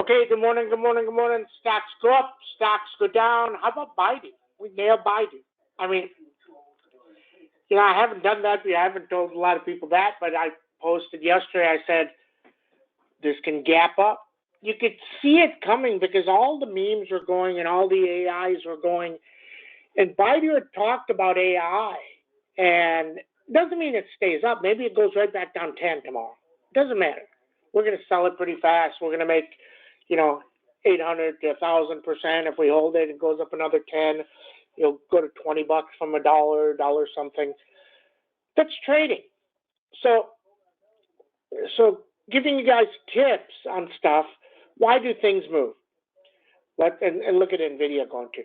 Okay, good morning, good morning, good morning. Stocks go up, stocks go down. How about Biden? We nailed Biden. I mean, I haven't done that. I haven't told a lot of people that, but I posted yesterday. I said this can gap up. You could see it coming because all the memes were going and all the AIs were going. And Biden had talked about AI, and doesn't mean it stays up. Maybe it goes right back down 10 tomorrow. Doesn't matter. We're going to sell it pretty fast. We're going to make, 800 to 1,000% if we hold it. It goes up another 10. You'll go to $20 from $1, dollar something. That's trading. So giving you guys tips on stuff. Why do things move? And look at NVIDIA going to.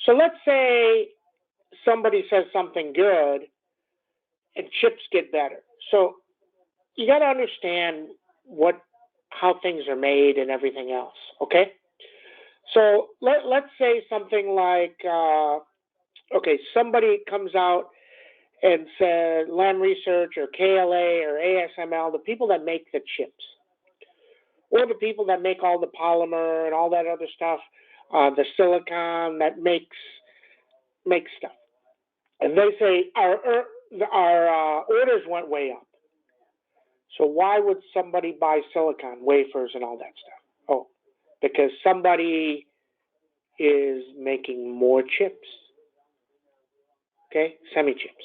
So let's say somebody says something good and chips get better. So you got to understand how things are made and everything else, okay? So let's say something like, somebody comes out and says Lam Research or KLA or ASML, the people that make the chips, or the people that make all the polymer and all that other stuff, the silicon that makes stuff. And they say our orders went way up. So why would somebody buy silicon wafers and all that stuff? Oh, because somebody is making more chips. Okay, semi-chips.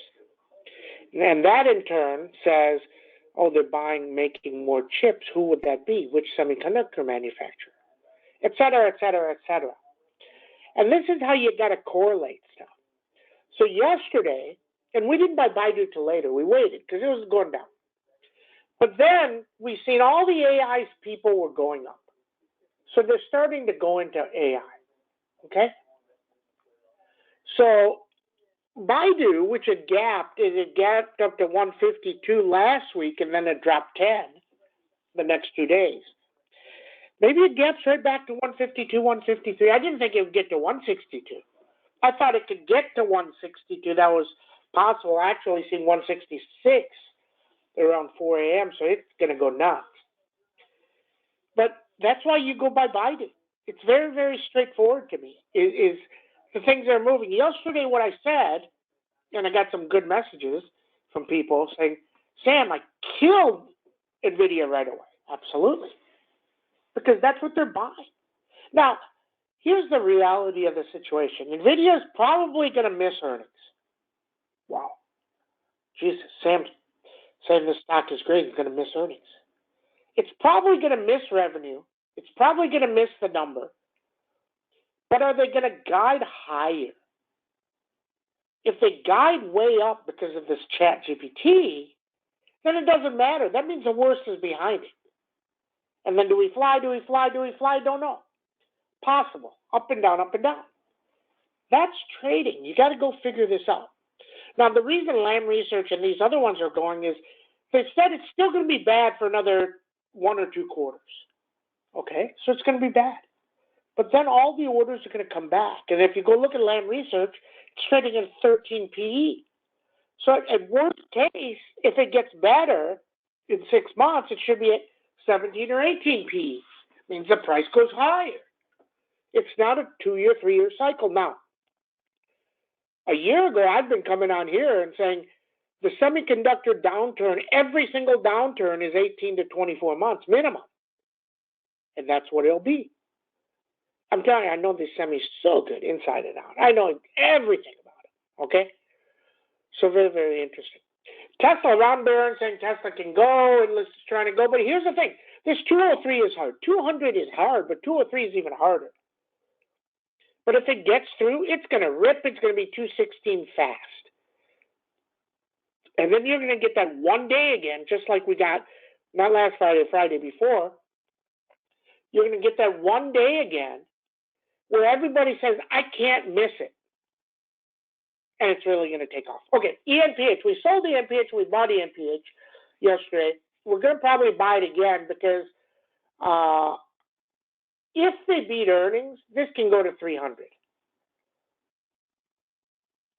And that in turn says, oh, they're making more chips. Who would that be? Which semiconductor manufacturer? Et cetera, et cetera, et cetera. And this is how you got to correlate stuff. So yesterday, and we didn't buy Baidu till later. We waited because it was going down. But then we seen all the AI's people were going up. So they're starting to go into AI. Okay? So Baidu, which had gapped up to 152 last week and then it dropped 10 the next 2 days. Maybe it gaps right back to 152, 153. I didn't think it would get to 162. I thought it could get to 162. That was possible. Actually, seen 166 around 4 a.m., so it's going to go nuts. But that's why you go by Biden. It's very, very straightforward to me, is the things that are moving. Yesterday, what I said, and I got some good messages from people saying, Sam, I killed NVIDIA right away. Absolutely. Because that's what they're buying. Now, here's the reality of the situation. NVIDIA is probably going to miss earnings. Wow. Jesus, Sam saying this stock is great. It's going to miss earnings. It's probably going to miss revenue. It's probably going to miss the number. But are they going to guide higher? If they guide way up because of this chat GPT, then it doesn't matter. That means the worst is behind it. And then do we fly? Don't know. Possible. Up and down, up and down. That's trading. You got to go figure this out. Now, the reason Lam Research and these other ones are going is they said it's still going to be bad for another 1 or 2 quarters. Okay? So it's going to be bad. But then all the orders are going to come back. And if you go look at Lam Research, it's trading at 13 PE. So at worst case, if it gets better in 6 months, it should be at 17 or 18 PE. It means the price goes higher. It's not a 2-year, 3-year cycle. Now, a year ago, I've been coming on here and saying the semiconductor downturn, every single downturn is 18 to 24 months minimum. And that's what it'll be. I'm telling you, I know this semi's so good inside and out. I know everything about it, okay? So very, very interesting. Tesla, Ron Barron saying Tesla can go and let's trying to go. But here's the thing. This 203 is hard. 200 is hard, but 203 is even harder. But if it gets through, it's going to rip. It's going to be 216 fast. And then you're going to get that one day again, just like we got, not last Friday, Friday before. You're going to get that one day again where everybody says, I can't miss it. And it's really going to take off. Okay, ENPH. We sold ENPH. We bought ENPH yesterday. We're going to probably buy it again because if they beat earnings, this can go to 300.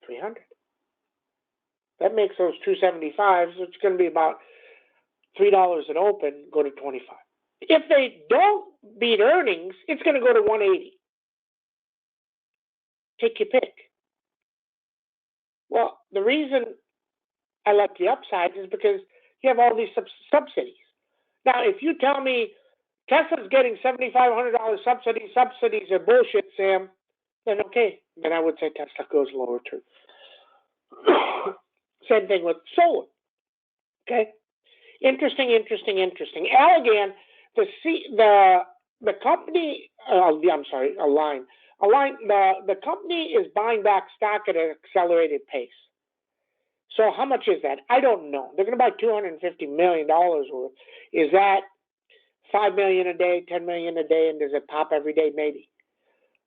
300. That makes those 275s, which is going to be about $3 an open, go to 25. If they don't beat earnings, it's going to go to 180. Take your pick. Well, the reason I like the upside is because you have all these subsidies. Now, if you tell me Tesla's getting $7,500 subsidies are bullshit, Sam, then okay. Then I would say Tesla goes lower too. Same thing with solar. Okay? Interesting. Allegan, the company, Align. The company is buying back stock at an accelerated pace. So how much is that? I don't know. They're going to buy $250 million worth. Is that $5 million a day, $10 million a day, and does it pop every day? Maybe.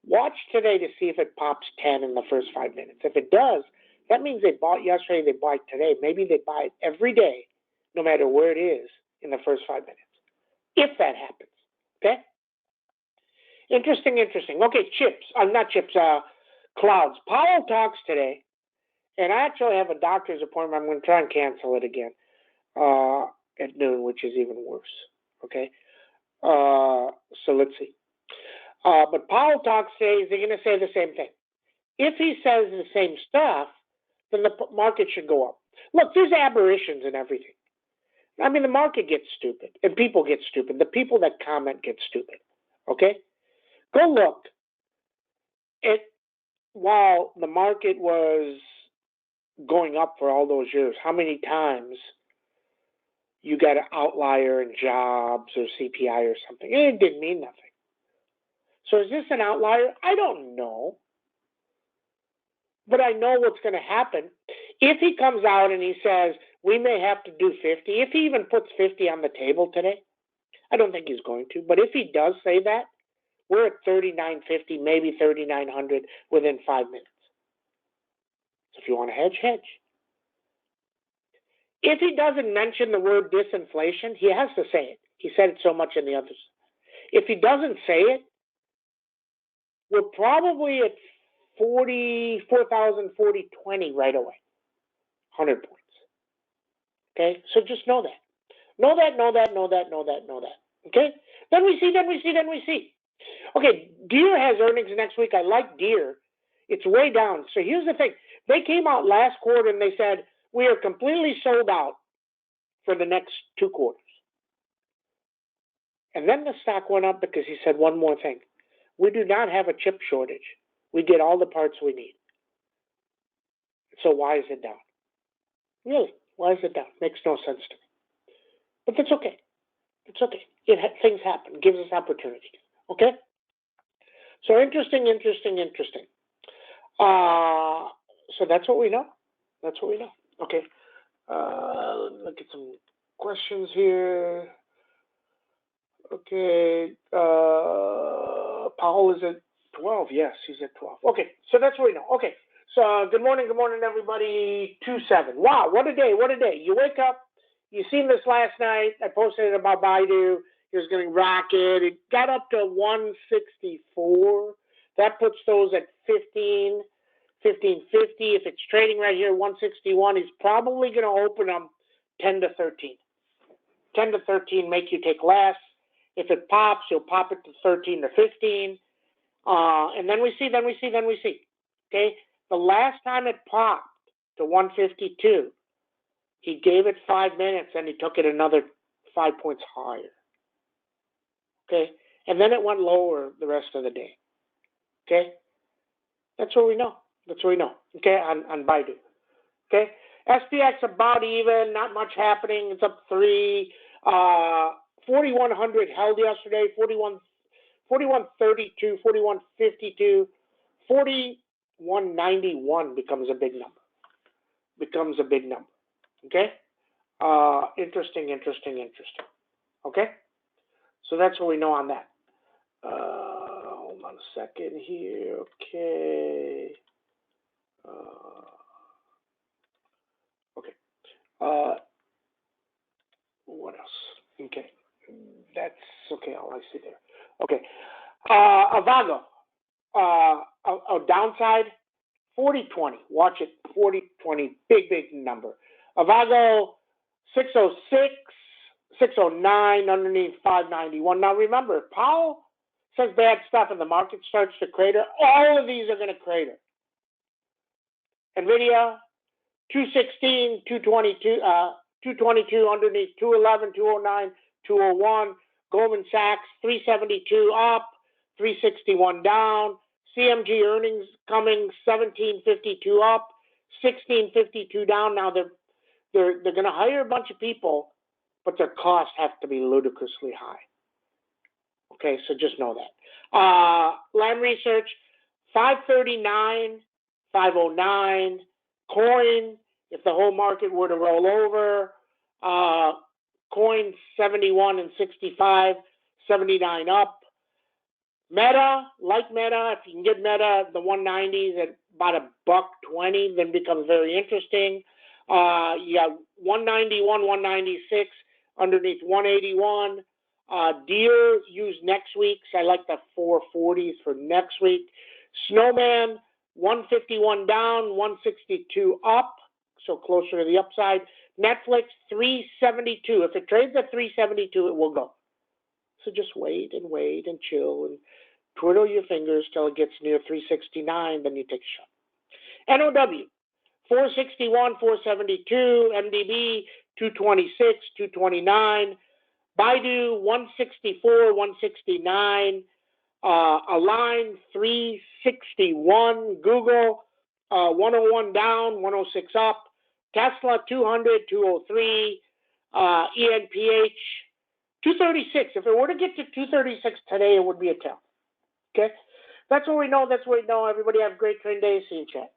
Watch today to see if it pops 10 in the first 5 minutes. If it does, that means they bought yesterday, they buy today. Maybe they buy it every day, no matter where it is in the first 5 minutes. If that happens. Okay? Interesting. Okay, clouds. Powell talks today, and I actually have a doctor's appointment. I'm going to try and cancel it again at noon, which is even worse. Okay? So let's see. But Powell talks today, they're going to say the same thing. If he says the same stuff, then the market should go up. Look, there's aberrations in everything. I mean, the market gets stupid, and people get stupid. The people that comment get stupid. Okay? Go look at while the market was going up for all those years, how many times you got an outlier in jobs or CPI or something. It didn't mean nothing. So is this an outlier? I don't know. But I know what's going to happen. If he comes out and he says, we may have to do 50, if he even puts 50 on the table today, I don't think he's going to. But if he does say that, we're at 39.50, maybe 3900 within 5 minutes. So if you want to hedge, hedge. If he doesn't mention the word disinflation, he has to say it. He said it so much in the others. If he doesn't say it, we're probably at 44,000, 40.20 right away. 100 points. Okay? So just know that. Know that. Okay? Then we see. Okay, Deere has earnings next week. I like Deere. It's way down. So here's the thing. They came out last quarter and they said, we are completely sold out for the next 2 quarters. And then the stock went up because he said one more thing. We do not have a chip shortage. We get all the parts we need. So why is it down? Really? Why is it down? Makes no sense to me. But that's okay. It's okay. Things happen. It gives us opportunities. Okay? So interesting. So that's what we know. Okay. Look at some questions here. Okay. Powell is at 12. Yes, he's at 12. Okay. So that's what we know. Okay. So good morning, everybody. 2-7. Wow, what a day. You wake up, you seen this last night. I posted it about Baidu. He was going to rocket. It got up to 164. That puts those at 15.50. If it's trading right here, 161, he's probably going to open them 10 to 13. 10 to 13 make you take less. If it pops, you'll pop it to 13 to 15. And then we see. Okay? The last time it popped to 152, he gave it 5 minutes and he took it another 5 points higher. Okay? And then it went lower the rest of the day. Okay? That's what we know. Okay? On Baidu. Okay? SPX about even, not much happening. It's up 3. 4,100 held yesterday. 41.32, 41.52, 41.91 becomes a big number. Okay? Interesting. Okay? So that's what we know on that. Hold on a second here. Okay. Okay. What else? Okay. That's okay. All I see there. Okay. Avago. A downside, 40.20. Watch it. 40.20. Big number. Avago, 606 609 underneath 591. Now remember, if Powell says bad stuff and the market starts to crater, all of these are going to crater. NVIDIA, 216, 222 underneath 211, 209, 201. Goldman Sachs, 372 up, 361 down. CMG earnings coming, 1752 up, 1652 down. Now they're going to hire a bunch of people, but their costs have to be ludicrously high. Okay, so just know that. Lam Research, 539, 509. Coin, if the whole market were to roll over, coin 71 and 65, 79 up. Meta, like Meta, if you can get Meta, the 190s at about $1.20, then becomes very interesting. You got 191, 196 underneath 181. Deer use next week's. I like the 440s for next week. Snowman, 151 down, 162 up, so closer to the upside. Netflix, 372. If it trades at 372, it will go. So just wait and chill and twiddle your fingers till it gets near 369, then you take a shot. NOW, 461, 472. MDB, 226, 229. Baidu, 164, 169. Align, 361. Google, 101 down, 106 up. Tesla, 200, 203. ENPH, 236. If it were to get to 236 today, it would be a tell. Okay? That's what we know. Everybody have a great trade day. See you, chat.